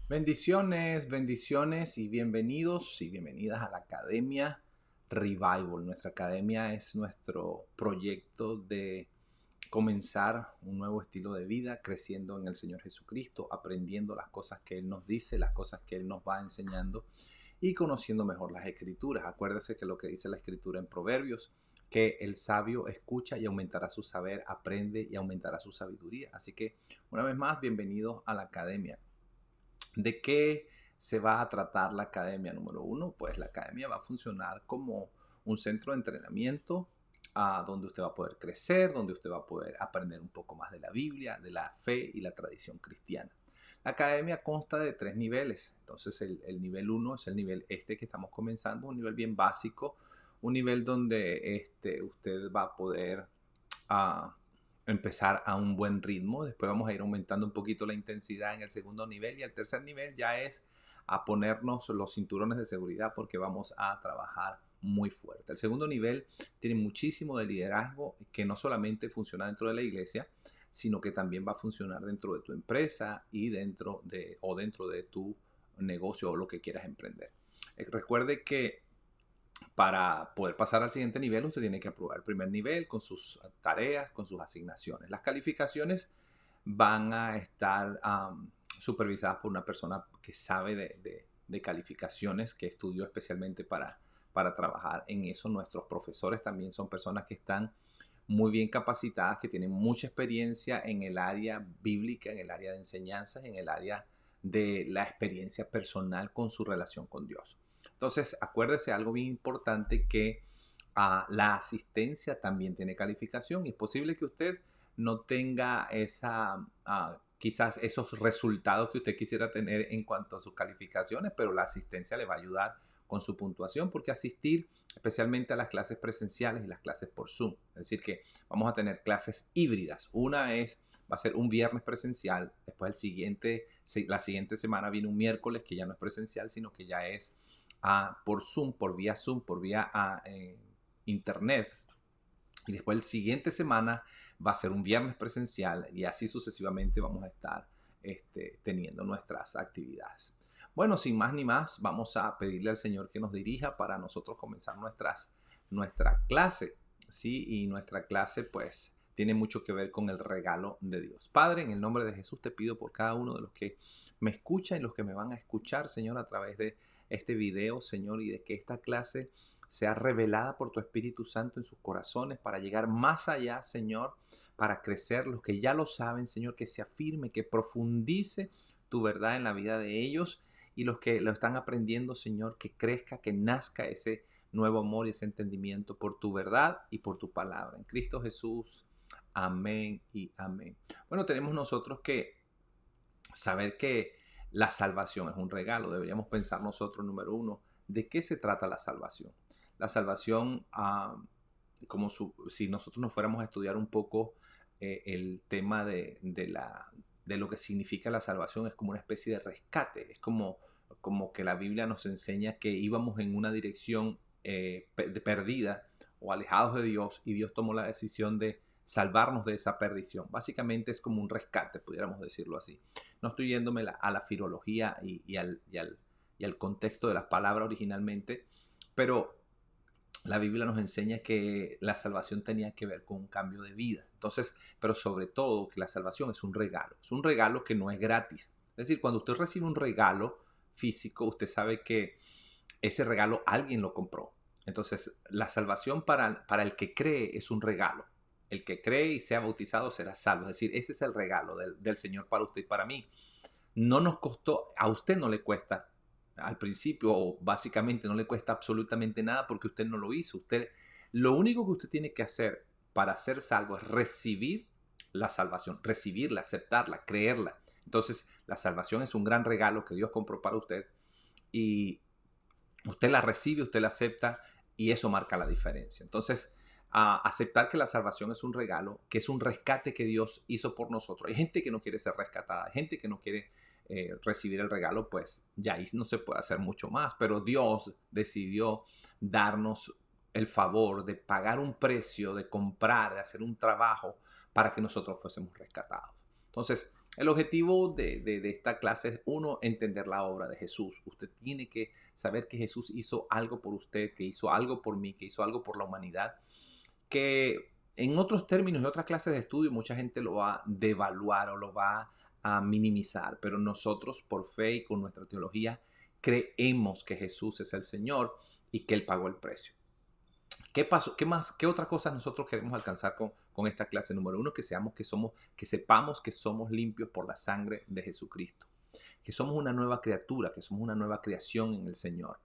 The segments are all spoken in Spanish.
Bendiciones, bendiciones y bienvenidos y bienvenidas a la Academia Revival. Nuestra academia es nuestro proyecto de comenzar un nuevo estilo de vida, creciendo en el Señor Jesucristo, aprendiendo las cosas que Él nos dice, las cosas que Él nos va enseñando y conociendo mejor las Escrituras. Acuérdese que lo que dice la Escritura en Proverbios, que el sabio escucha y aumentará su saber, aprende y aumentará su sabiduría. Así que, una vez más, bienvenidos a la Academia. ¿De qué se va a tratar la academia? Número uno, pues la academia va a funcionar como un centro de entrenamiento donde usted va a poder crecer, donde usted va a poder aprender un poco más de la Biblia, de la fe y la tradición cristiana. La academia consta de 3 niveles. Entonces el nivel uno es el nivel que estamos comenzando, un nivel bien básico, un nivel donde usted va a poder a empezar a un buen ritmo. Después vamos a ir aumentando un poquito la intensidad en el segundo nivel y el tercer nivel ya es a ponernos los cinturones de seguridad porque vamos a trabajar muy fuerte. El segundo nivel tiene muchísimo de liderazgo que no solamente funciona dentro de la iglesia, sino que también va a funcionar dentro de tu empresa y dentro de tu negocio o lo que quieras emprender. Recuerde que para poder pasar al siguiente nivel, usted tiene que aprobar el primer nivel con sus tareas, con sus asignaciones. Las calificaciones van a estar supervisadas por una persona que sabe de calificaciones, que estudió especialmente para trabajar en eso. Nuestros profesores también son personas que están muy bien capacitadas, que tienen mucha experiencia en el área bíblica, en el área de enseñanzas, en el área de la experiencia personal con su relación con Dios. Entonces, acuérdese algo bien importante que la asistencia también tiene calificación y es posible que usted no tenga quizás esos resultados que usted quisiera tener en cuanto a sus calificaciones, pero la asistencia le va a ayudar con su puntuación porque asistir especialmente a las clases presenciales y las clases por Zoom. Es decir, que vamos a tener clases híbridas. Va a ser un viernes presencial, después la siguiente semana viene un miércoles que ya no es presencial, sino que ya es por Zoom, por vía internet. Y después la siguiente semana va a ser un viernes presencial y así sucesivamente vamos a estar teniendo nuestras actividades. Bueno, sin más ni más, vamos a pedirle al Señor que nos dirija para nosotros comenzar nuestra clase. ¿Sí? Y nuestra clase pues tiene mucho que ver con el regalo de Dios. Padre, en el nombre de Jesús te pido por cada uno de los que me escuchan y los que me van a escuchar, Señor, a través de este video, Señor, y de que esta clase sea revelada por tu Espíritu Santo en sus corazones para llegar más allá, Señor, para crecer. Los que ya lo saben, Señor, que se afirme, que profundice tu verdad en la vida de ellos y los que lo están aprendiendo, Señor, que crezca, que nazca ese nuevo amor y ese entendimiento por tu verdad y por tu palabra. En Cristo Jesús. Amén y amén. Bueno, tenemos nosotros que saber que la salvación es un regalo. Deberíamos pensar nosotros, número uno, ¿de qué se trata la salvación? La salvación, si nosotros nos fuéramos a estudiar un poco el tema de lo que significa la salvación, es como una especie de rescate. Es como que la Biblia nos enseña que íbamos en una dirección perdida o alejados de Dios y Dios tomó la decisión de salvarnos de esa perdición. Básicamente es como un rescate, pudiéramos decirlo así. No estoy yéndome a la filología y al contexto de las palabras originalmente, pero la Biblia nos enseña que la salvación tenía que ver con un cambio de vida. Entonces, pero sobre todo que la salvación es un regalo que no es gratis. Es decir, cuando usted recibe un regalo físico, usted sabe que ese regalo alguien lo compró. Entonces, la salvación para el que cree es un regalo. El que cree y sea bautizado será salvo. Es decir, ese es el regalo del Señor para usted y para mí. No nos costó, a usted no le cuesta al principio, o básicamente no le cuesta absolutamente nada porque usted no lo hizo. Lo único que usted tiene que hacer para ser salvo es recibir la salvación, recibirla, aceptarla, creerla. Entonces, la salvación es un gran regalo que Dios compró para usted y usted la recibe, usted la acepta y eso marca la diferencia. Entonces, aceptar que la salvación es un regalo, que es un rescate que Dios hizo por nosotros. Hay gente que no quiere ser rescatada, hay gente que no quiere recibir el regalo, pues ya ahí no se puede hacer mucho más, pero Dios decidió darnos el favor de pagar un precio, de comprar, de hacer un trabajo para que nosotros fuésemos rescatados. Entonces, El objetivo de esta clase es, uno, entender la obra de Jesús. Usted tiene que saber que Jesús hizo algo por usted, que hizo algo por mí, que hizo algo por la humanidad, que en otros términos y otras clases de estudio mucha gente lo va a devaluar o lo va a minimizar, pero nosotros por fe y con nuestra teología creemos que Jesús es el Señor y que Él pagó el precio. ¿Qué pasó? ¿Qué más? ¿Qué otras cosas nosotros queremos alcanzar con esta clase? Número uno, que sepamos que somos limpios por la sangre de Jesucristo, que somos una nueva criatura, que somos una nueva creación en el Señor,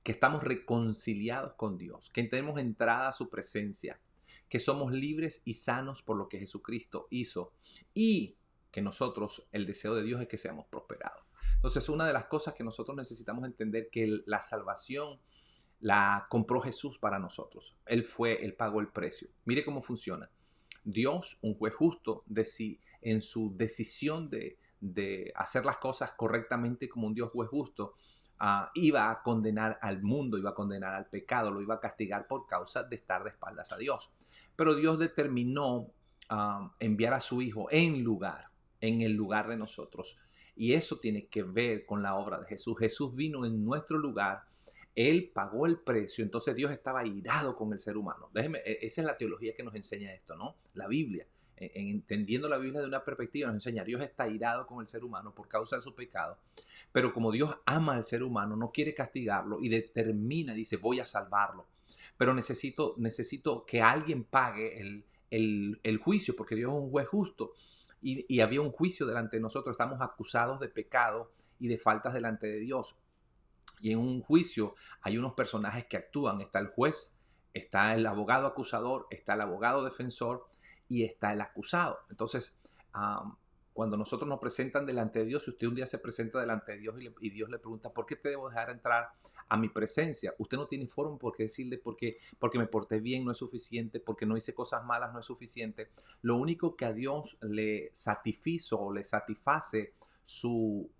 que estamos reconciliados con Dios, que tenemos entrada a su presencia, que somos libres y sanos por lo que Jesucristo hizo y que nosotros, el deseo de Dios es que seamos prosperados. Entonces, una de las cosas que nosotros necesitamos entender que la salvación la compró Jesús para nosotros. Él pagó el precio. Mire cómo funciona. Dios, un juez justo, en su decisión de hacer las cosas correctamente como un Dios juez justo, iba a condenar al mundo, iba a condenar al pecado, lo iba a castigar por causa de estar de espaldas a Dios. Pero Dios determinó enviar a su Hijo en el lugar de nosotros. Y eso tiene que ver con la obra de Jesús. Jesús vino en nuestro lugar. Él pagó el precio, entonces Dios estaba irado con el ser humano. Esa es la teología que nos enseña esto, ¿no? La Biblia, entendiendo la Biblia de una perspectiva, nos enseña, Dios está irado con el ser humano por causa de su pecado, pero como Dios ama al ser humano, no quiere castigarlo y dice, voy a salvarlo, pero necesito que alguien pague el juicio, porque Dios es un juez justo y había un juicio delante de nosotros, estamos acusados de pecado y de faltas delante de Dios. Y en un juicio hay unos personajes que actúan. Está el juez, está el abogado acusador, está el abogado defensor y está el acusado. Entonces, cuando nosotros nos presentan delante de Dios, si usted un día se presenta delante de Dios y Dios le pregunta, ¿por qué te debo dejar entrar a mi presencia? Usted no tiene forma por qué decirle porque me porté bien no es suficiente, porque no hice cosas malas no es suficiente. Lo único que a Dios le satisface su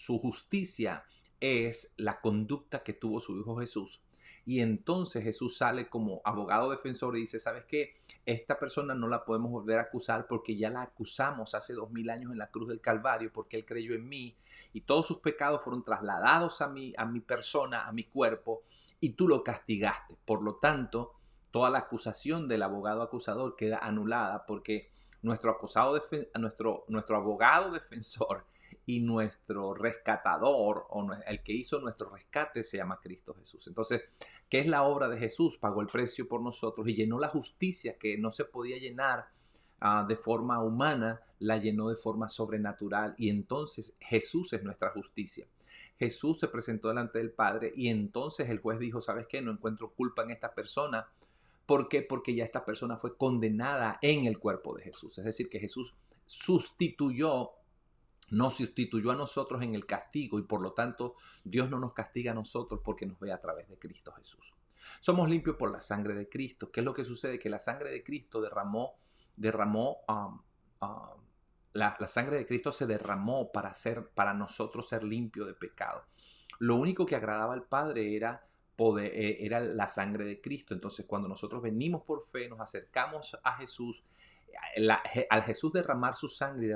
justicia es la conducta que tuvo su Hijo Jesús. Y entonces Jesús sale como abogado defensor y dice, ¿sabes qué? Esta persona no la podemos volver a acusar porque ya la acusamos hace 2000 años en la cruz del Calvario porque Él creyó en mí y todos sus pecados fueron trasladados a mi persona, a mi cuerpo y tú lo castigaste. Por lo tanto, toda la acusación del abogado acusador queda anulada porque nuestro abogado defensor y nuestro rescatador o el que hizo nuestro rescate se llama Cristo Jesús. Entonces, ¿qué es la obra de Jesús? Pagó el precio por nosotros y llenó la justicia que no se podía llenar de forma humana, la llenó de forma sobrenatural y entonces Jesús es nuestra justicia. Jesús se presentó delante del Padre y entonces el juez dijo, ¿sabes qué? No encuentro culpa en esta persona. ¿Por qué? Porque ya esta persona fue condenada en el cuerpo de Jesús. Es decir, que Jesús nos sustituyó a nosotros en el castigo y por lo tanto Dios no nos castiga a nosotros porque nos ve a través de Cristo Jesús. Somos limpios por la sangre de Cristo. ¿Qué es lo que sucede? Que la sangre de Cristo la sangre de Cristo se derramó para nosotros ser limpios de pecado. Lo único que agradaba al Padre era la sangre de Cristo. Entonces, cuando nosotros venimos por fe, nos acercamos a Jesús, al Jesús derramar su sangre y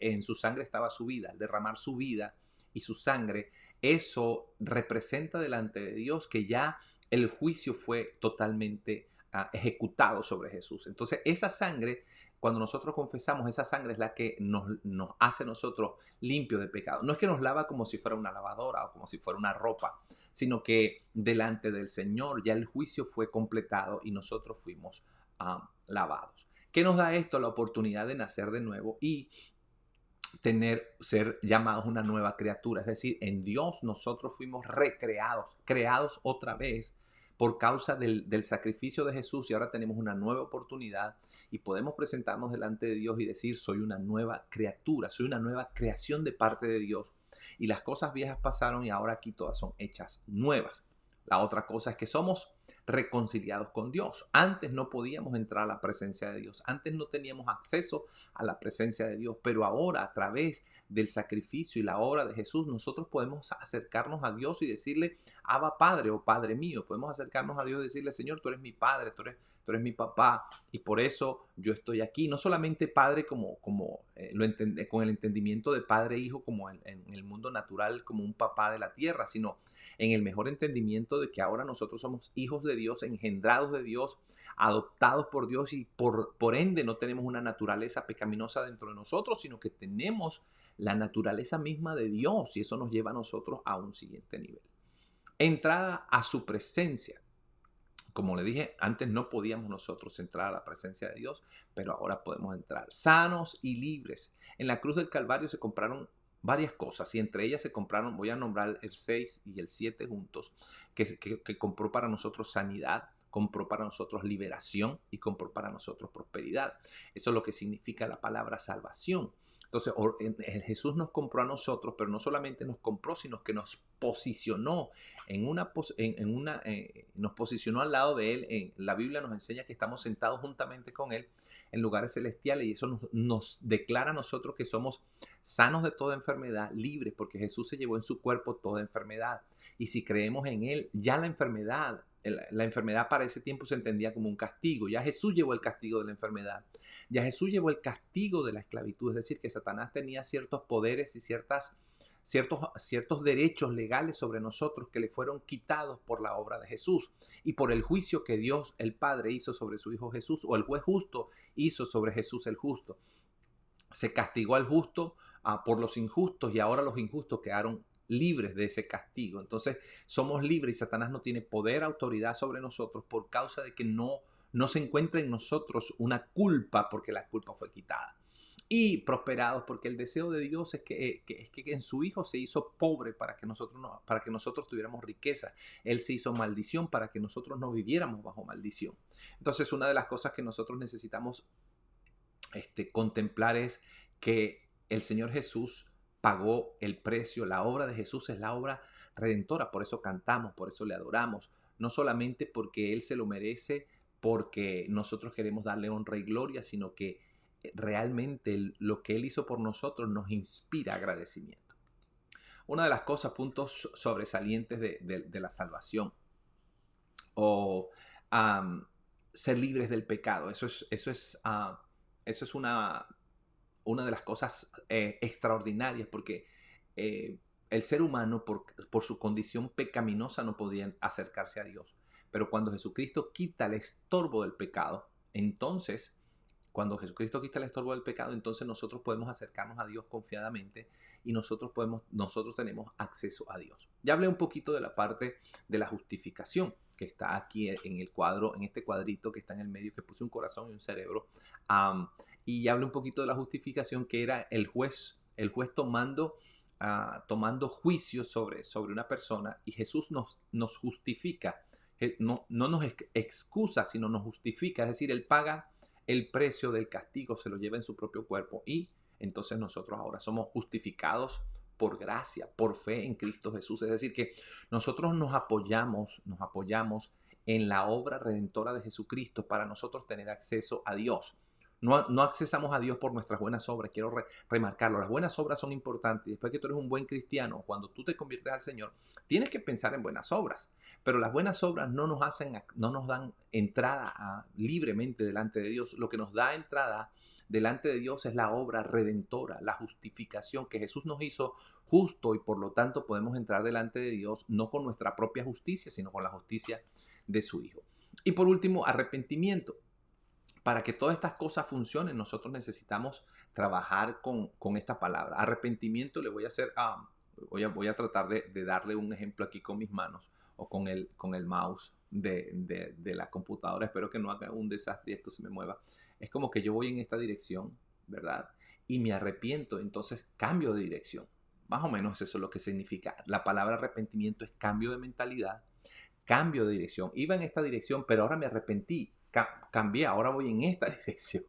en su sangre estaba su vida, al derramar su vida y su sangre, eso representa delante de Dios que ya el juicio fue totalmente ejecutado sobre Jesús. Entonces esa sangre, cuando nosotros confesamos, esa sangre es la que nos hace nosotros limpios de pecado. No es que nos lava como si fuera una lavadora o como si fuera una ropa, sino que delante del Señor ya el juicio fue completado y nosotros fuimos lavados. ¿Qué nos da esto? La oportunidad de nacer de nuevo y ser llamados una nueva criatura. Es decir, en Dios nosotros fuimos creados otra vez por causa del sacrificio de Jesús y ahora tenemos una nueva oportunidad y podemos presentarnos delante de Dios y decir, soy una nueva criatura, soy una nueva creación de parte de Dios y las cosas viejas pasaron y ahora aquí todas son hechas nuevas. La otra cosa es que somos reconciliados con Dios. Antes no podíamos entrar a la presencia de Dios. Antes no teníamos acceso a la presencia de Dios. Pero ahora, a través del sacrificio y la obra de Jesús, nosotros podemos acercarnos a Dios y decirle, Abba Padre o Padre mío. Podemos acercarnos a Dios y decirle, Señor, tú eres mi Padre, tú eres mi papá, y por eso yo estoy aquí. No solamente Padre con el entendimiento de Padre e Hijo como en el mundo natural, como un papá de la tierra, sino en el mejor entendimiento de que ahora nosotros somos hijos de Dios, engendrados de Dios, adoptados por Dios, y por ende no tenemos una naturaleza pecaminosa dentro de nosotros, sino que tenemos la naturaleza misma de Dios, y eso nos lleva a nosotros a un siguiente nivel. Entrada a su presencia. Como le dije, antes no podíamos nosotros entrar a la presencia de Dios, pero ahora podemos entrar sanos y libres. En la cruz del Calvario se compraron varias cosas, y entre ellas se compraron, voy a nombrar el 6 y el 7 juntos, que compró para nosotros sanidad, compró para nosotros liberación y compró para nosotros prosperidad. Eso es lo que significa la palabra salvación. Entonces, Jesús nos compró a nosotros, pero no solamente nos compró, sino que nos posicionó nos posicionó al lado de Él. La Biblia nos enseña que estamos sentados juntamente con Él en lugares celestiales, y eso nos declara a nosotros que somos sanos de toda enfermedad, libres, porque Jesús se llevó en su cuerpo toda enfermedad. Y si creemos en Él, ya la enfermedad para ese tiempo se entendía como un castigo. Ya Jesús llevó el castigo de la enfermedad. Ya Jesús llevó el castigo de la esclavitud. Es decir, que Satanás tenía ciertos poderes y ciertos derechos legales sobre nosotros que le fueron quitados por la obra de Jesús y por el juicio que Dios el Padre hizo sobre su Hijo Jesús, o el juez justo hizo sobre Jesús el justo. Se castigó al justo por los injustos, y ahora los injustos quedaron libres de ese castigo. Entonces somos libres, y Satanás no tiene poder, autoridad sobre nosotros, por causa de que no se encuentra en nosotros una culpa, porque la culpa fue quitada. Y prosperados, porque el deseo de Dios es que en su Hijo se hizo pobre para que nosotros tuviéramos riqueza. Él se hizo maldición para que nosotros no viviéramos bajo maldición. Entonces, una de las cosas que nosotros necesitamos contemplar es que el Señor Jesús pagó el precio. La obra de Jesús es la obra redentora. Por eso cantamos, por eso le adoramos. No solamente porque Él se lo merece, porque nosotros queremos darle honra y gloria, sino que realmente lo que Él hizo por nosotros nos inspira agradecimiento. Una de las cosas, puntos sobresalientes de la salvación, o ser libres del pecado. Eso es una de las cosas extraordinarias, porque el ser humano por su condición pecaminosa no podía acercarse a Dios. Pero cuando Jesucristo quita el estorbo del pecado, entonces nosotros podemos acercarnos a Dios confiadamente, y nosotros tenemos acceso a Dios. Ya hablé un poquito de la parte de la justificación, que está aquí en el cuadro, en este cuadrito que está en el medio, que puse un corazón y un cerebro. Y ya hablé un poquito de la justificación, que era el juez tomando juicio sobre una persona, y Jesús nos justifica. No nos excusa, sino nos justifica. Es decir, Él paga el precio del castigo, se lo lleva en su propio cuerpo, y entonces nosotros ahora somos justificados por gracia, por fe en Cristo Jesús. Es decir, que nosotros nos apoyamos en la obra redentora de Jesucristo para nosotros tener acceso a Dios. No accesamos a Dios por nuestras buenas obras. Quiero remarcarlo. Las buenas obras son importantes. Después que tú eres un buen cristiano, cuando tú te conviertes al Señor, tienes que pensar en buenas obras. Pero las buenas obras no nos dan entrada libremente delante de Dios. Lo que nos da entrada delante de Dios es la obra redentora, la justificación, que Jesús nos hizo justo, y por lo tanto podemos entrar delante de Dios no con nuestra propia justicia, sino con la justicia de su Hijo. Y por último, arrepentimiento. Para que todas estas cosas funcionen, nosotros necesitamos trabajar con esta palabra. Arrepentimiento, le voy a hacer, voy a tratar de darle un ejemplo aquí con mis manos, o con el mouse de la computadora. Espero que no haga un desastre y esto se me mueva. Es como que yo voy en esta dirección, ¿verdad? Y me arrepiento, entonces cambio de dirección. Más o menos eso es lo que significa. La palabra arrepentimiento es cambio de mentalidad, cambio de dirección. Iba en esta dirección, pero ahora me arrepentí. Cambié, ahora voy en esta dirección.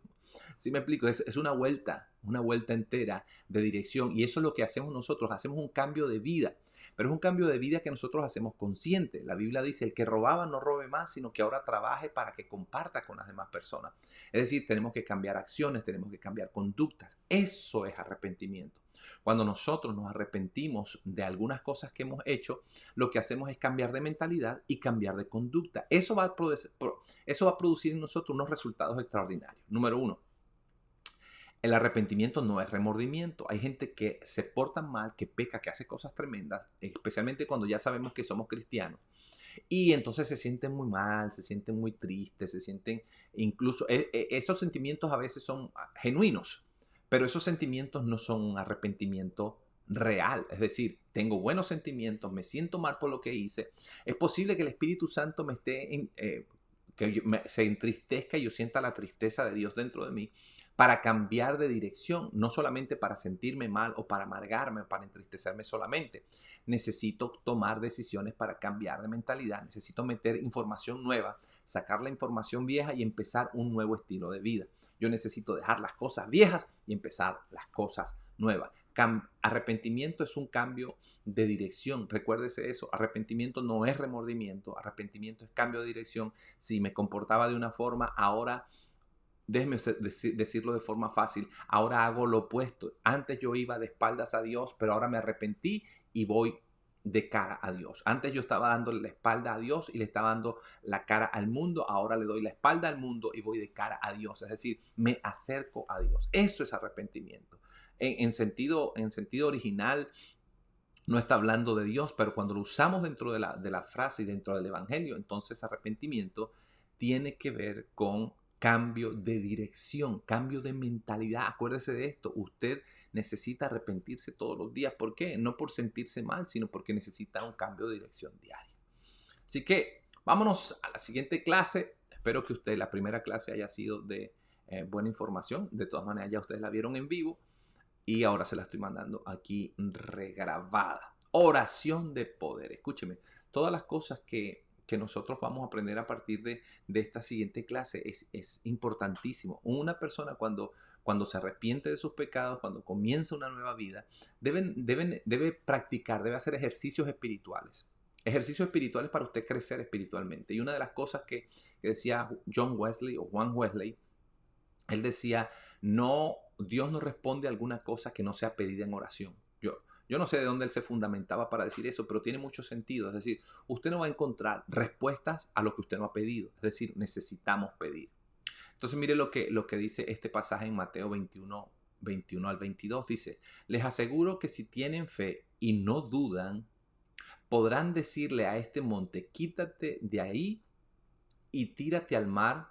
¿Sí me explico? Es una vuelta una vuelta entera de dirección. Y eso es lo que hacemos nosotros, hacemos un cambio de vida. Pero es un cambio de vida que nosotros hacemos consciente. La Biblia dice, el que robaba no robe más, sino que ahora trabaje para que comparta con las demás personas. Es decir, tenemos que cambiar acciones, tenemos que cambiar conductas. Eso es arrepentimiento. Cuando nosotros nos arrepentimos de algunas cosas que hemos hecho, lo que hacemos es cambiar de mentalidad y cambiar de conducta. Eso va a producir en nosotros unos resultados extraordinarios. Número uno, el arrepentimiento no es remordimiento. Hay gente que se porta mal, que peca, que hace cosas tremendas, especialmente cuando ya sabemos que somos cristianos. Y entonces se sienten muy mal, se sienten muy tristes, se sienten incluso, esos sentimientos a veces son genuinos, pero esos sentimientos no son un arrepentimiento real. Es decir, tengo buenos sentimientos, me siento mal por lo que hice. Es posible que el Espíritu Santo me esté, se entristezca y yo sienta la tristeza de Dios dentro de mí para cambiar de dirección, no solamente para sentirme mal o para amargarme o para entristecerme solamente. Necesito tomar decisiones para cambiar de mentalidad, necesito meter información nueva, sacar la información vieja y empezar un nuevo estilo de vida. Yo necesito dejar las cosas viejas y empezar las cosas nuevas. Arrepentimiento es un cambio de dirección. Recuérdese eso. Arrepentimiento no es remordimiento. Arrepentimiento es cambio de dirección. Si me comportaba de una forma, ahora, déjeme decirlo de forma fácil, ahora hago lo opuesto. Antes yo iba de espaldas a Dios, pero ahora me arrepentí y voy de cara a Dios. Antes yo estaba dándole la espalda a Dios y le estaba dando la cara al mundo. Ahora le doy la espalda al mundo y voy de cara a Dios. Es decir, me acerco a Dios. Eso es arrepentimiento. En sentido original, no está hablando de Dios, pero cuando lo usamos dentro de la frase y dentro del evangelio, entonces arrepentimiento tiene que ver con cambio de dirección, cambio de mentalidad. Acuérdese de esto, usted necesita arrepentirse todos los días. ¿Por qué? No por sentirse mal, sino porque necesita un cambio de dirección diario. Así que vámonos a la siguiente clase. Espero que la primera clase haya sido de buena información. De todas maneras, ya ustedes la vieron en vivo. Y ahora se la estoy mandando aquí regrabada. Oración de poder. Escúcheme, todas las cosas que nosotros vamos a aprender a partir de esta siguiente clase es importantísimo. Una persona cuando se arrepiente de sus pecados, cuando comienza una nueva vida, debe practicar, debe hacer ejercicios espirituales. Ejercicios espirituales para usted crecer espiritualmente. Y una de las cosas que decía John Wesley o Juan Wesley, él decía, Dios no responde a alguna cosa que no sea pedida en oración. Yo no sé de dónde él se fundamentaba para decir eso, pero tiene mucho sentido. Es decir, usted no va a encontrar respuestas a lo que usted no ha pedido. Es decir, necesitamos pedir. Entonces mire lo que dice este pasaje en Mateo 21 al 22. Dice, les aseguro que si tienen fe y no dudan, podrán decirle a este monte, quítate de ahí y tírate al mar,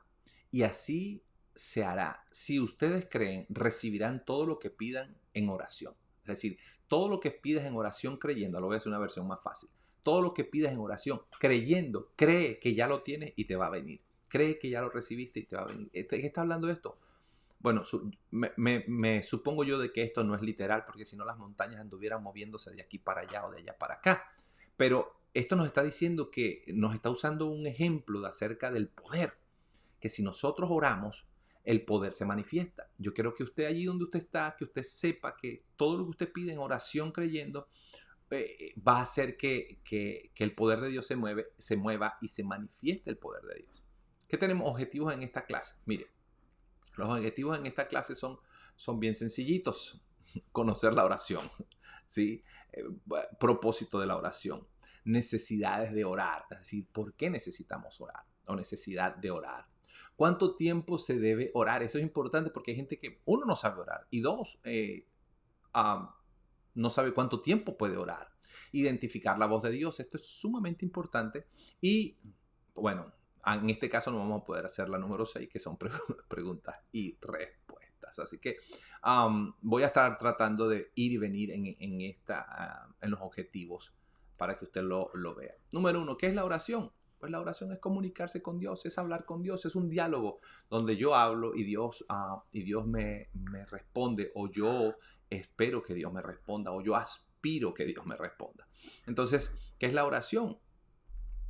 y así se hará. Si ustedes creen, recibirán todo lo que pidan en oración. Es decir, todo lo que pidas en oración creyendo, lo voy a hacer una versión más fácil. Todo lo que pidas en oración creyendo, cree que ya lo tienes y te va a venir. Cree que ya lo recibiste y te va a venir. ¿Qué está hablando de esto? Bueno, me supongo yo de que esto no es literal, porque si no las montañas anduvieran moviéndose de aquí para allá o de allá para acá. Pero esto nos está diciendo que nos está usando un ejemplo de acerca del poder. Que si nosotros oramos, el poder se manifiesta. Yo quiero que usted allí donde usted está, que usted sepa que todo lo que usted pide en oración creyendo va a hacer que el poder de Dios se mueva y se manifieste el poder de Dios. ¿Qué tenemos objetivos en esta clase? Mire, los objetivos en esta clase son bien sencillitos. Conocer la oración, ¿sí? Propósito de la oración. Necesidades de orar. Es decir, ¿por qué necesitamos orar? O necesidad de orar. ¿Cuánto tiempo se debe orar? Eso es importante porque hay gente que, uno, no sabe orar y dos, no sabe cuánto tiempo puede orar. Identificar la voz de Dios, esto es sumamente importante. Y bueno, en este caso no vamos a poder hacer la número 6, que son preguntas y respuestas. Así que voy a estar tratando de ir y venir en los objetivos para que usted lo vea. Número 1, ¿qué es la oración? Pues la oración es comunicarse con Dios, es hablar con Dios, es un diálogo donde yo hablo y Dios me responde, o yo espero que Dios me responda, o yo aspiro que Dios me responda. Entonces, ¿qué es la oración?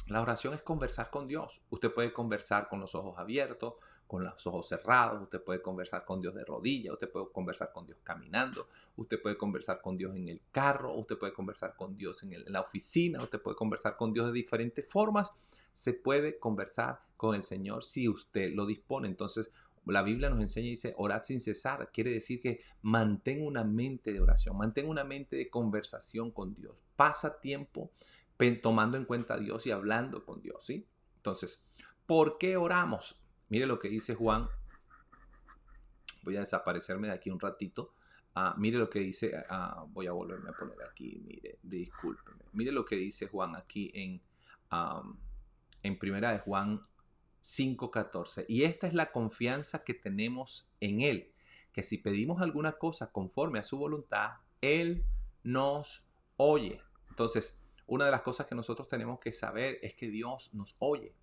La oración es conversar con Dios. Usted puede conversar con los ojos abiertos, con los ojos cerrados, usted puede conversar con Dios de rodillas, usted puede conversar con Dios caminando, usted puede conversar con Dios en el carro, usted puede conversar con Dios en la oficina, usted puede conversar con Dios de diferentes formas. Se puede conversar con el Señor si usted lo dispone. Entonces, la Biblia nos enseña y dice, orad sin cesar. Quiere decir que mantén una mente de oración, mantén una mente de conversación con Dios. Pasa tiempo tomando en cuenta a Dios y hablando con Dios, ¿sí? Entonces, ¿por qué oramos? Mire lo que dice Juan. Voy a desaparecerme de aquí un ratito. Mire lo que dice, voy a volverme a poner aquí, mire, discúlpeme. Mire lo que dice Juan aquí en primera de Juan 5:14. Y esta es la confianza que tenemos en Él, que si pedimos alguna cosa conforme a su voluntad, Él nos oye. Entonces, una de las cosas que nosotros tenemos que saber es que Dios nos oye.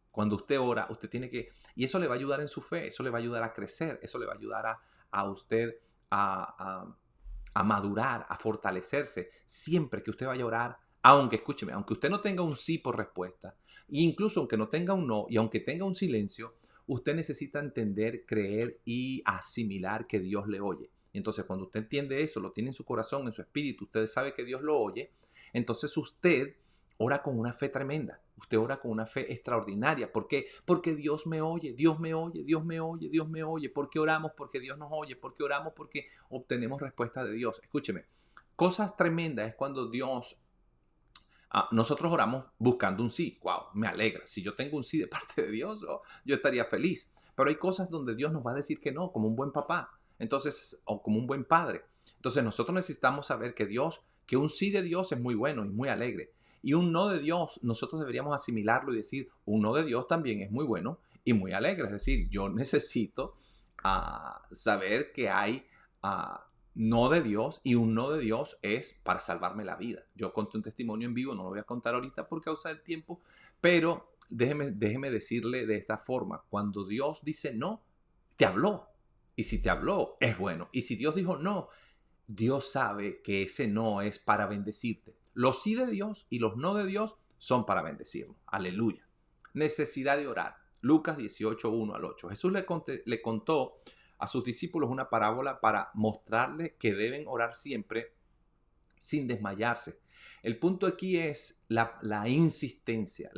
Cuando usted ora, usted tiene que, y eso le va a ayudar en su fe, eso le va a ayudar a crecer, eso le va a ayudar a usted a madurar, a fortalecerse. Siempre que usted vaya a orar, aunque, escúcheme, aunque usted no tenga un sí por respuesta, e incluso aunque no tenga un no, y aunque tenga un silencio, usted necesita entender, creer y asimilar que Dios le oye. Entonces, cuando usted entiende eso, lo tiene en su corazón, en su espíritu, usted sabe que Dios lo oye, entonces usted ora con una fe tremenda. Usted ora con una fe extraordinaria. ¿Por qué? Porque Dios me oye, Dios me oye, Dios me oye, Dios me oye. ¿Por qué oramos? Porque Dios nos oye. ¿Por qué oramos? Porque obtenemos respuesta de Dios. Escúcheme, cosas tremendas es cuando Dios, nosotros oramos buscando un sí. Wow, me alegra. Si yo tengo un sí de parte de Dios, yo estaría feliz. Pero hay cosas donde Dios nos va a decir que no, como un buen papá. Entonces, o como un buen padre. Entonces nosotros necesitamos saber que un sí de Dios es muy bueno y muy alegre. Y un no de Dios, nosotros deberíamos asimilarlo y decir, un no de Dios también es muy bueno y muy alegre. Es decir, yo necesito saber que hay no de Dios, y un no de Dios es para salvarme la vida. Yo conté un testimonio en vivo, no lo voy a contar ahorita por causa del tiempo, pero déjeme decirle de esta forma, cuando Dios dice no, te habló. Y si te habló, es bueno. Y si Dios dijo no, Dios sabe que ese no es para bendecirte. Los sí de Dios y los no de Dios son para bendecirnos. Aleluya. Necesidad de orar. Lucas 18, 1 al 8. Jesús le contó a sus discípulos una parábola para mostrarles que deben orar siempre sin desmayarse. El punto aquí es la insistencia,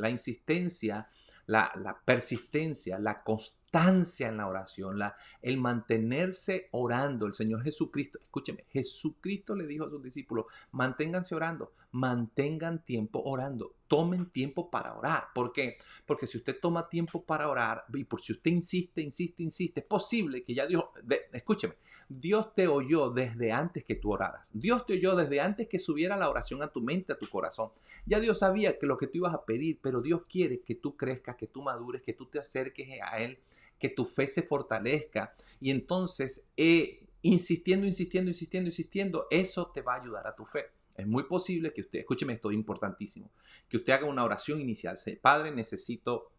la persistencia, la constancia en la oración, el mantenerse orando. El Señor Jesucristo, escúcheme, Jesucristo le dijo a sus discípulos, manténganse orando, mantengan tiempo orando, tomen tiempo para orar. ¿Por qué? Porque si usted toma tiempo para orar y por si usted insiste, es posible que ya Dios, escúcheme, Dios te oyó desde antes que tú oraras. Dios te oyó desde antes que subiera la oración a tu mente, a tu corazón. Ya Dios sabía que lo que tú ibas a pedir, pero Dios quiere que tú crezcas, que tú madures, que tú te acerques a Él, que tu fe se fortalezca. Y entonces, insistiendo, eso te va a ayudar a tu fe. Es muy posible que usted, escúcheme esto, es importantísimo, que usted haga una oración inicial. Padre, necesito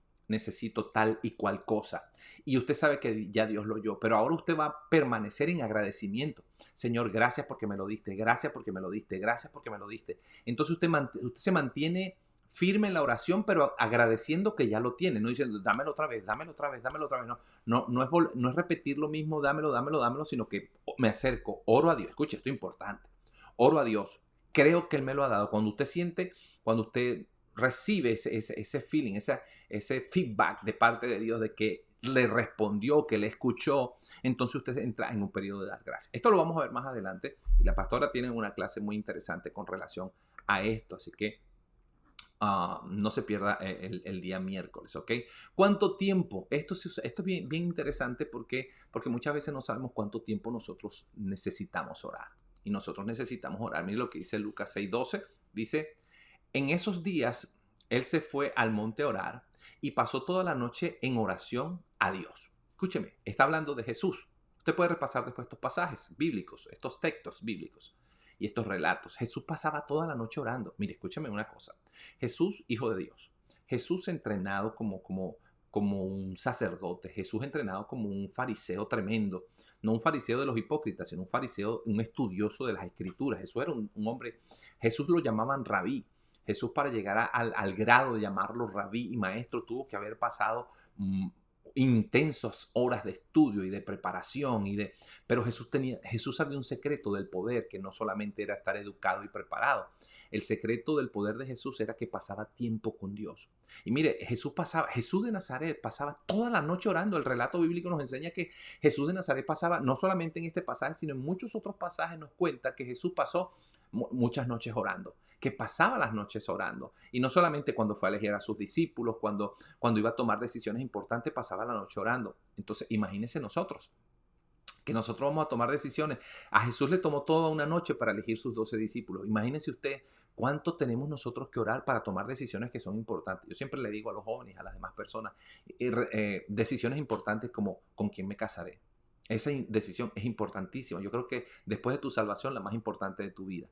tal y cual cosa. Y usted sabe que ya Dios lo oyó, pero ahora usted va a permanecer en agradecimiento. Señor, gracias porque me lo diste, gracias porque me lo diste, gracias porque me lo diste. Entonces usted se mantiene firme en la oración, pero agradeciendo que ya lo tiene, no diciendo, dámelo otra vez, dámelo otra vez, dámelo otra vez. No es repetir lo mismo, dámelo, sino que me acerco, oro a Dios. Escuche, esto es importante. Oro a Dios, creo que Él me lo ha dado. Cuando usted recibe ese feeling, ese feedback de parte de Dios de que le respondió, que le escuchó, entonces usted entra en un periodo de dar gracias. Esto lo vamos a ver más adelante y la pastora tiene una clase muy interesante con relación a esto, así que no se pierda el día miércoles, ¿ok? ¿Cuánto tiempo? Esto es bien, bien interesante porque muchas veces no sabemos cuánto tiempo nosotros necesitamos orar. Y nosotros necesitamos orar. Mire lo que dice Lucas 6:12. Dice, en esos días, él se fue al monte a orar y pasó toda la noche en oración a Dios. Escúcheme, está hablando de Jesús. Usted puede repasar después estos pasajes bíblicos, estos textos bíblicos y estos relatos. Jesús pasaba toda la noche orando. Mire, escúcheme una cosa. Jesús, hijo de Dios. Jesús entrenado como un sacerdote. Jesús entrenado como un fariseo tremendo. No un fariseo de los hipócritas, sino un fariseo, un estudioso de las escrituras. Jesús era un hombre, Jesús lo llamaban rabí. Jesús, para llegar al grado de llamarlo rabí y maestro, tuvo que haber pasado intensas horas de estudio y de preparación pero Jesús sabía un secreto del poder, que no solamente era estar educado y preparado. El secreto del poder de Jesús era que pasaba tiempo con Dios. Y mire, Jesús de Nazaret pasaba toda la noche orando. El relato bíblico nos enseña que Jesús de Nazaret pasaba, no solamente en este pasaje, sino en muchos otros pasajes nos cuenta que Jesús pasó muchas noches orando, que pasaba las noches orando. Y no solamente cuando fue a elegir a sus discípulos, cuando iba a tomar decisiones importantes, pasaba la noche orando. Entonces, imagínense nosotros, que nosotros vamos a tomar decisiones. A Jesús le tomó toda una noche para elegir sus 12 discípulos. Imagínense usted cuánto tenemos nosotros que orar para tomar decisiones que son importantes. Yo siempre le digo a los jóvenes, a las demás personas, decisiones importantes como con quién me casaré. Esa decisión es importantísima. Yo creo que después de tu salvación, la más importante de tu vida.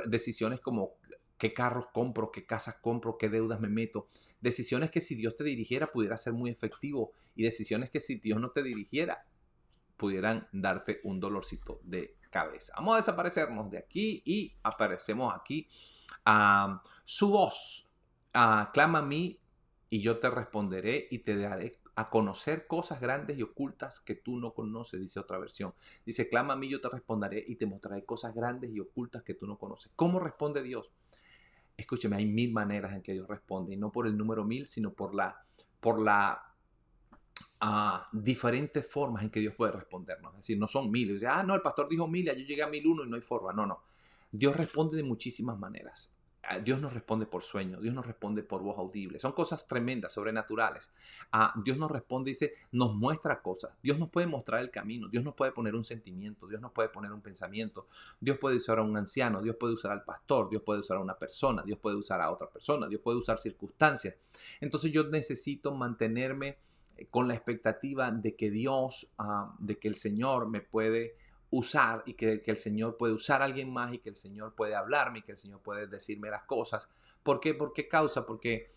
Decisiones como qué carros compro, qué casas compro, qué deudas me meto. Decisiones que si Dios te dirigiera pudiera ser muy efectivo, y decisiones que si Dios no te dirigiera pudieran darte un dolorcito de cabeza. Vamos a desaparecernos de aquí y aparecemos aquí. Su voz clama a mí y yo te responderé y te daré a conocer cosas grandes y ocultas que tú no conoces, dice otra versión. Dice, clama a mí, yo te responderé y te mostraré cosas grandes y ocultas que tú no conoces. ¿Cómo responde Dios? Escúcheme, hay 1000 maneras en que Dios responde, y no por el número 1000, sino por la diferentes formas en que Dios puede respondernos. Es decir, no son 1000. Dice, no, el pastor dijo 1000, ya yo llegué a 1001 y no hay forma. No, no. Dios responde de muchísimas maneras. Dios nos responde por sueño, Dios nos responde por voz audible. Son cosas tremendas, sobrenaturales. Dios nos responde, dice, nos muestra cosas. Dios nos puede mostrar el camino, Dios nos puede poner un sentimiento, Dios nos puede poner un pensamiento. Dios puede usar a un anciano, Dios puede usar al pastor, Dios puede usar a una persona, Dios puede usar a otra persona, Dios puede usar circunstancias. Entonces yo necesito mantenerme con la expectativa de que Dios, de que el Señor me puede usar, y que el Señor puede usar a alguien más, y que el Señor puede hablarme, y que el Señor puede decirme las cosas. ¿Por qué? ¿Por qué causa? Porque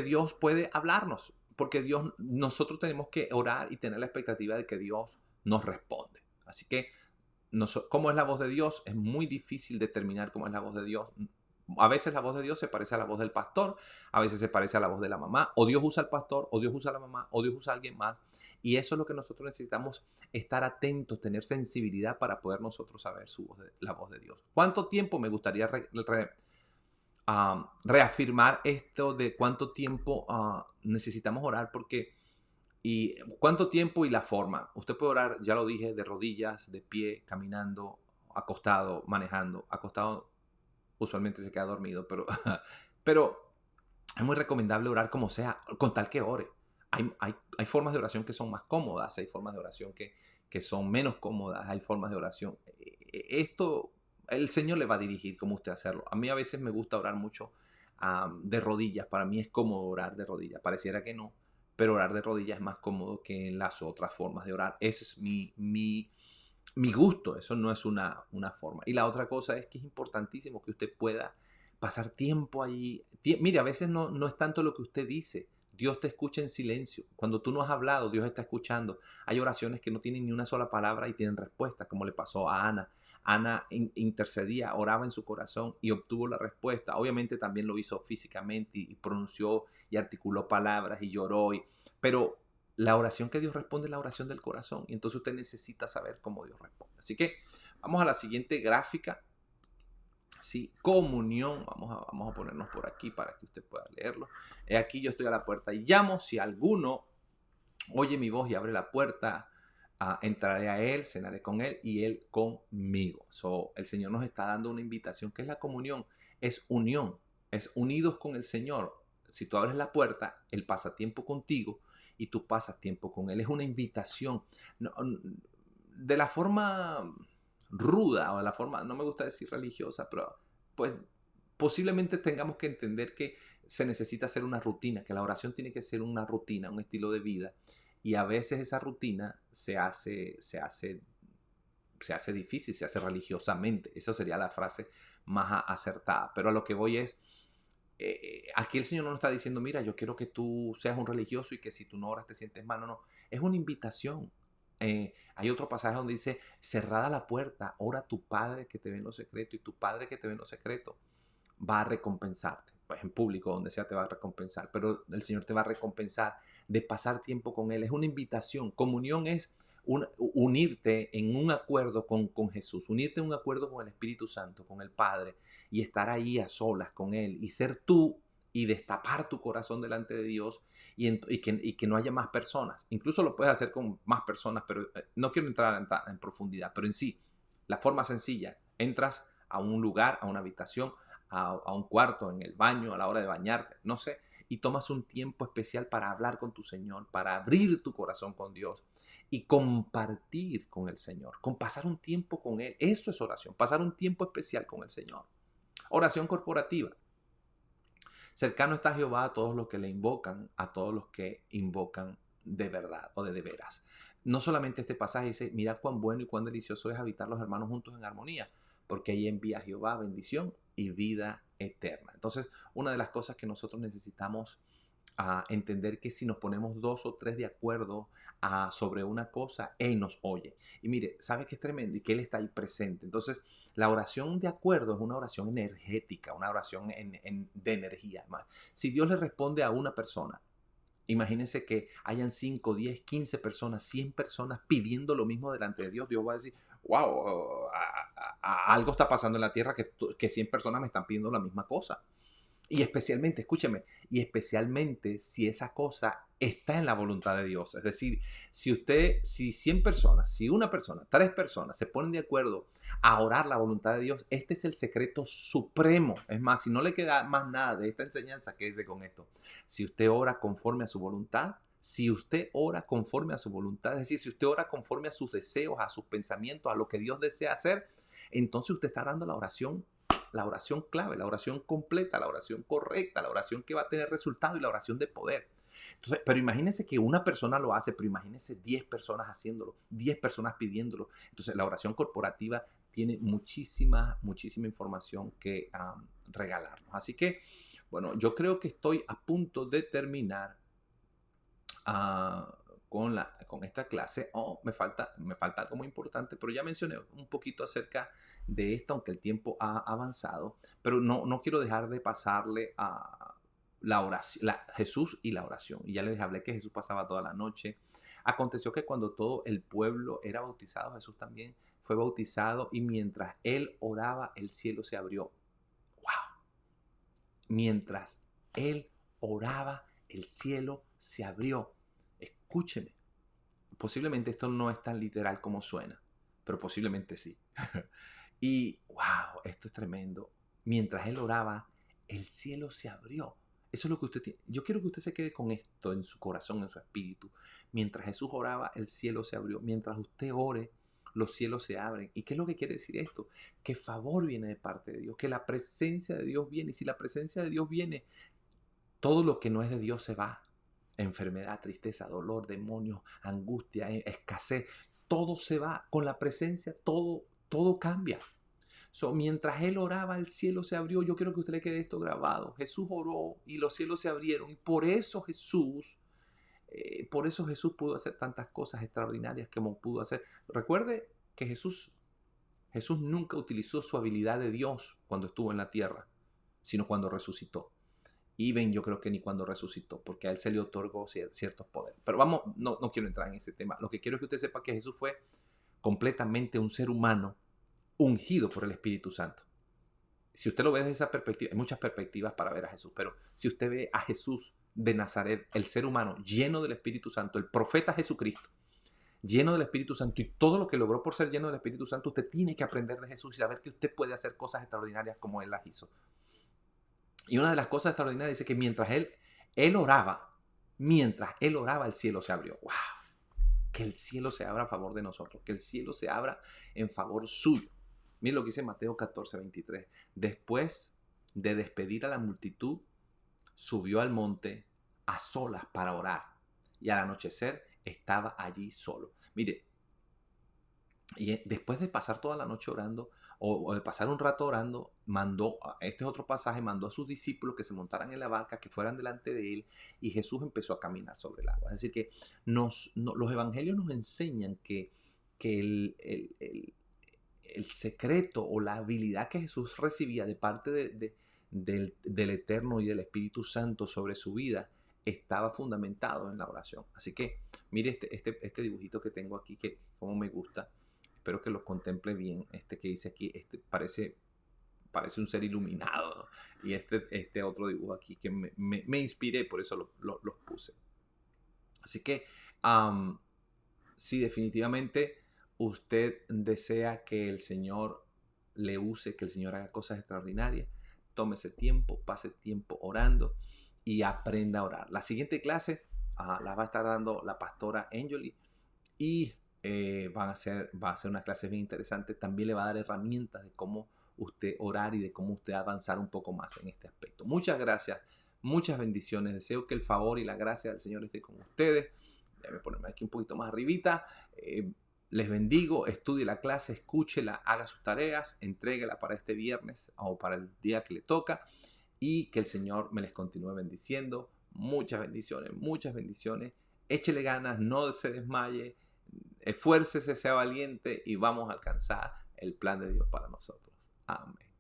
Dios puede hablarnos, porque nosotros tenemos que orar y tener la expectativa de que Dios nos responde. Así que, ¿cómo es la voz de Dios? Es muy difícil determinar cómo es la voz de Dios. A veces la voz de Dios se parece a la voz del pastor, a veces se parece a la voz de la mamá, o Dios usa al pastor, o Dios usa a la mamá, o Dios usa a alguien más. Y eso es lo que nosotros necesitamos, estar atentos, tener sensibilidad para poder nosotros saber la voz de Dios. ¿Cuánto tiempo? Me gustaría reafirmar esto de cuánto tiempo necesitamos orar, y cuánto tiempo y la forma. Usted puede orar, ya lo dije, de rodillas, de pie, caminando, acostado, manejando. Acostado usualmente se queda dormido, pero es muy recomendable orar como sea, con tal que ore. Hay formas de oración que son más cómodas, hay formas de oración que son menos cómodas, hay formas de oración. Esto, el Señor le va a dirigir cómo usted hacerlo. A mí a veces me gusta orar mucho de rodillas. Para mí es cómodo orar de rodillas. Pareciera que no, pero orar de rodillas es más cómodo que en las otras formas de orar. Ese es mi gusto, eso no es una forma. Y la otra cosa es que es importantísimo que usted pueda pasar tiempo allí. Mire, a veces no es tanto lo que usted dice. Dios te escucha en silencio. Cuando tú no has hablado, Dios está escuchando. Hay oraciones que no tienen ni una sola palabra y tienen respuesta, como le pasó a Ana. Ana intercedía, oraba en su corazón y obtuvo la respuesta. Obviamente también lo hizo físicamente y pronunció y articuló palabras y lloró. Pero la oración que Dios responde es la oración del corazón, y entonces usted necesita saber cómo Dios responde. Así que vamos a la siguiente gráfica. Sí, comunión. Vamos a ponernos por aquí para que usted pueda leerlo. Aquí yo estoy a la puerta y llamo. Si alguno oye mi voz y abre la puerta, entraré a él, cenaré con él y él conmigo. El Señor nos está dando una invitación, que es la comunión. Es unión, es unidos con el Señor. Si tú abres la puerta, Él pasa tiempo contigo y tú pasas tiempo con Él. Es una invitación. De la forma ruda, o de la forma, no me gusta decir religiosa, pero pues posiblemente tengamos que entender que se necesita hacer una rutina, que la oración tiene que ser una rutina, un estilo de vida. Y a veces esa rutina se hace difícil, se hace religiosamente. Esa sería la frase más acertada. Pero a lo que voy es, aquí el Señor no nos está diciendo, mira, yo quiero que tú seas un religioso y que si tú no oras te sientes mal. No, no. Es una invitación. Hay otro pasaje donde dice, cerrada la puerta, ora a tu Padre que te ve en lo secreto, y tu Padre que te ve en lo secreto va a recompensarte. Pues en público, donde sea, te va a recompensar. Pero el Señor te va a recompensar de pasar tiempo con Él. Es una invitación. Comunión es unirte en un acuerdo con Jesús, unirte en un acuerdo con el Espíritu Santo, con el Padre, y estar ahí a solas con Él y ser tú y destapar tu corazón delante de Dios y que no haya más personas. Incluso lo puedes hacer con más personas, pero no quiero entrar en profundidad, pero en sí, la forma sencilla, entras a un lugar, a una habitación, a un cuarto, en el baño, a la hora de bañarte, no sé, y tomas un tiempo especial para hablar con tu Señor, para abrir tu corazón con Dios y compartir con el Señor, con pasar un tiempo con Él. Eso es oración, pasar un tiempo especial con el Señor. Oración corporativa. Cercano está Jehová a todos los que le invocan, a todos los que invocan de verdad o de veras. No solamente este pasaje dice, mira cuán bueno y cuán delicioso es habitar los hermanos juntos en armonía, porque ahí envía Jehová bendición y vida eterna. Entonces, una de las cosas que nosotros necesitamos a entender que si nos ponemos dos o tres de acuerdo sobre una cosa, Él nos oye. Y mire, ¿sabe qué es tremendo? Y que Él está ahí presente. Entonces, la oración de acuerdo es una oración energética, una oración de energía. Si Dios le responde a una persona, imagínense que hayan 5, 10, 15 personas, 100 personas pidiendo lo mismo delante de Dios. Dios va a decir, wow, algo está pasando en la tierra que 100 personas me están pidiendo la misma cosa. Y especialmente, escúcheme, y especialmente si esa cosa está en la voluntad de Dios. Es decir, si 100 personas, si una persona, 3 personas se ponen de acuerdo a orar la voluntad de Dios, este es el secreto supremo. Es más, si no le queda más nada de esta enseñanza, quédese con esto. Si usted ora conforme a su voluntad, si usted ora conforme a su voluntad, es decir, si usted ora conforme a sus deseos, a sus pensamientos, a lo que Dios desea hacer, entonces usted está dando la oración clave, la oración completa, la oración correcta, la oración que va a tener resultado y la oración de poder. Entonces, pero imagínense que una persona lo hace, pero imagínense 10 personas haciéndolo, 10 personas pidiéndolo. Entonces, la oración corporativa tiene muchísima información que regalarnos. Así que, bueno, yo creo que estoy a punto de terminar con esta clase. Me falta algo muy importante, pero ya mencioné un poquito acerca de esto, aunque el tiempo ha avanzado, pero no quiero dejar de pasarle a la oración, Jesús y la oración. Y ya les hablé que Jesús pasaba toda la noche. Aconteció que cuando todo el pueblo era bautizado, Jesús también fue bautizado y mientras él oraba, el cielo se abrió. ¡Wow! Mientras él oraba, el cielo se abrió. Escúcheme, posiblemente esto no es tan literal como suena, pero posiblemente sí. Y wow, esto es tremendo. Mientras él oraba, el cielo se abrió. Eso es lo que usted tiene. Yo quiero que usted se quede con esto en su corazón, en su espíritu. Mientras Jesús oraba, el cielo se abrió. Mientras usted ore, los cielos se abren. ¿Y qué es lo que quiere decir esto? Que favor viene de parte de Dios, que la presencia de Dios viene. Y si la presencia de Dios viene, todo lo que no es de Dios se va. Enfermedad, tristeza, dolor, demonios, angustia, escasez, todo se va. Con la presencia, todo cambia. Mientras él oraba, el cielo se abrió. Yo quiero que usted le quede esto grabado. Jesús oró y los cielos se abrieron. Y por eso Jesús pudo hacer tantas cosas extraordinarias como pudo hacer. Recuerde que Jesús nunca utilizó su habilidad de Dios cuando estuvo en la tierra, sino cuando resucitó. Yo creo que ni cuando resucitó, porque a él se le otorgó ciertos poderes. Pero vamos, no quiero entrar en ese tema. Lo que quiero es que usted sepa que Jesús fue completamente un ser humano ungido por el Espíritu Santo. Si usted lo ve desde esa perspectiva, hay muchas perspectivas para ver a Jesús, pero si usted ve a Jesús de Nazaret, el ser humano lleno del Espíritu Santo, el profeta Jesucristo, lleno del Espíritu Santo y todo lo que logró por ser lleno del Espíritu Santo, usted tiene que aprender de Jesús y saber que usted puede hacer cosas extraordinarias como Él las hizo. Y una de las cosas extraordinarias dice que mientras él oraba, el cielo se abrió. ¡Wow! Que el cielo se abra a favor de nosotros, que el cielo se abra en favor suyo. Miren lo que dice Mateo 14:23. Después de despedir a la multitud, subió al monte a solas para orar. Y al anochecer estaba allí solo. Mire, y después de pasar toda la noche orando, o de pasar un rato orando, este es otro pasaje, mandó a sus discípulos que se montaran en la barca, que fueran delante de él, y Jesús empezó a caminar sobre el agua. Es decir, que los evangelios nos enseñan que el secreto o la habilidad que Jesús recibía de parte del Eterno y del Espíritu Santo sobre su vida estaba fundamentado en la oración. Así que mire este dibujito que tengo aquí, que como me gusta. Espero que lo contemple bien. Este que dice aquí, parece un ser iluminado. Y este otro dibujo aquí que me inspiré, por eso los puse. Así que si definitivamente usted desea que el Señor le use, que el Señor haga cosas extraordinarias, tómese tiempo, pase tiempo orando y aprenda a orar. La siguiente clase la va a estar dando la pastora Angeli y va a ser una clase bien interesante. También le va a dar herramientas de cómo usted orar y de cómo usted avanzar un poco más en este aspecto. Muchas gracias, muchas bendiciones. Deseo que el favor y la gracia del Señor esté con ustedes. Déjame ponerme aquí un poquito más arribita. Les bendigo, estudie la clase, escúchela, haga sus tareas, entréguela para este viernes o para el día que le toca y que el Señor me les continúe bendiciendo. Muchas bendiciones, muchas bendiciones. Échele ganas, no se desmaye, esfuércese, sea valiente y vamos a alcanzar el plan de Dios para nosotros. Amén.